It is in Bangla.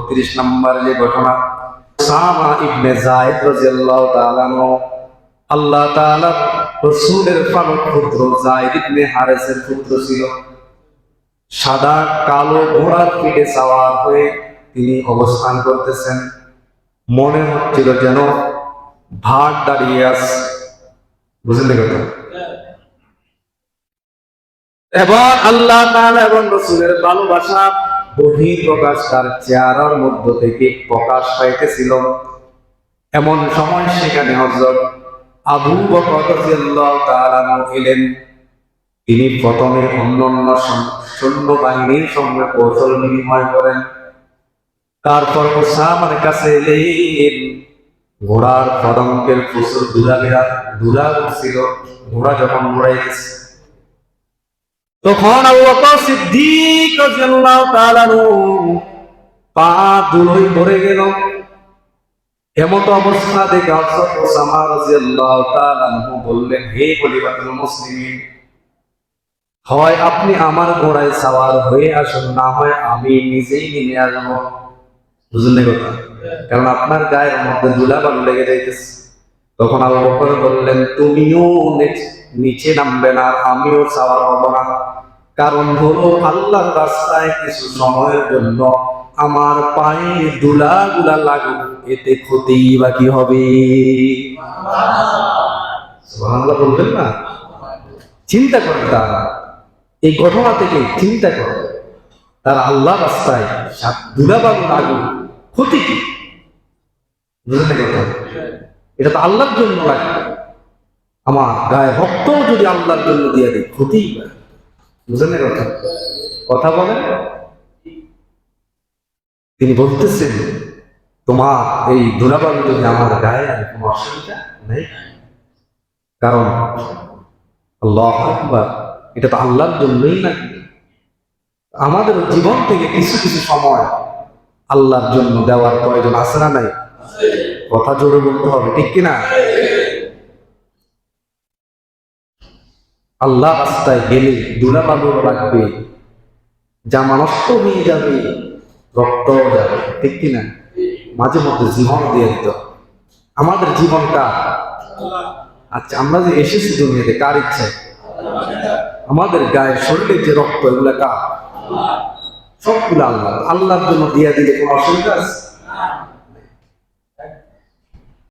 32 নম্বর যে ঘটনা, উসামা ইবনে যায়েদ রাদিয়াল্লাহু তাআলা আনহু, আল্লাহ তাআলা রাসূলের ফারুক পুত্র যায়েদ ইবনে হারেসের পুত্র ছিল। সাদা কালো ঘোড়ার পিঠে সওয়ার হয়ে তিনি অবস্থান করতেছেন। মনে হচ্ছিল যেন ভাগ দাঁড়িয়ে আছে। বুঝলেন কথা? এবং আল্লাহ তাআলা এবং রাসূলের ভালোবাসা বহির প্রকাশ তার চেহারার মধ্য থেকে প্রকাশ পাইতেছিল। এমন সময় সেখানে হযরত আবু বকর রাদিয়াল্লাহু তাআলা এলেন। তিনি প্রথমে অন্যান্য সৈন্যবাহিনীর সঙ্গে কৌশল বিনিময় করেন। তারপর উসামার কাছে এলেন। ঘোড়ার পদঙ্কের প্রচুর ধুলা ছিল। ঘোড়া যখন ঘোরাইতেছে, তখন আবু বকর সিদ্দিক রাদিয়াল্লাহু তাআলা পা ধুলোয় ভরে গেল। এমত অবস্থা দেখে হযরত উসামা রাদিয়াল্লাহু তাআলা বললেন, হে খলিফাতুল মুসলিমিন, হয় আপনি আমার ঘোড়ায় সাওয়ার হয়ে আসুন, না হয় আমি নিজেই নেমে আসবো। বুঝলেন কথা? কারণ আপনার গায়ের মধ্যে ধুলাবালু লেগে যাইতেছে। তখন আবু বকর বললেন, তুমিও নিচে নামবে না, আমিও সাওয়ার হব না। কারণ হলো আল্লাহর রাস্তায় কিছু সময়ের জন্য আমার পায়ে ধুলাগুলা লাগুক, এতে ক্ষতি বা কি হবে? সুবহানাল্লাহ বলবেন না? চিন্তা করেন, তারা এই ঘটনা থেকে চিন্তা করেন, তারা আল্লাহর রাস্তায় ধুলাবালু লাগুক, ক্ষতি কি? বুঝলেন কথা? এটা তো আল্লাহর জন্য লাগে। আমার গায়ে রক্ত যদি আল্লাহর জন্য দিয়ে দেয়, ক্ষতি। বুঝলেন কথা? কথা বলেন। তিনি বলতেছেন, তোমার এই ধুলাবালু যদি আমার গায়ে লাগে, কোনো অসুবিধা নেই। কারণ আল্লাহু আকবার, এটা তো আল্লাহর জন্যই নাকি। আমাদের জীবন থেকে কিছু কিছু সময় আল্লাহর জন্য দেওয়ার প্রয়োজন আছে না নাই? কথা জোরে বলতে হবে, ঠিক কিনা? আল্লাহ রাস্তায় গেলে ধুলাবালু লাগবে, জামা নষ্ট হয়ে যাবে, রক্ত যাবে, ঠিক কিনা? মাঝে মধ্যে জীবন দিয়ে দিত। আমাদের জীবনটা, আচ্ছা আমরা যে এসেছি দুনিয়াতে কার ইচ্ছায়? আমাদের গায়ে শরীরে যে রক্ত, এগুলা কার? সবগুলো আল্লাহ। আল্লাহর জন্য দিয়ে দিলে কোনো অসুবিধা আছে?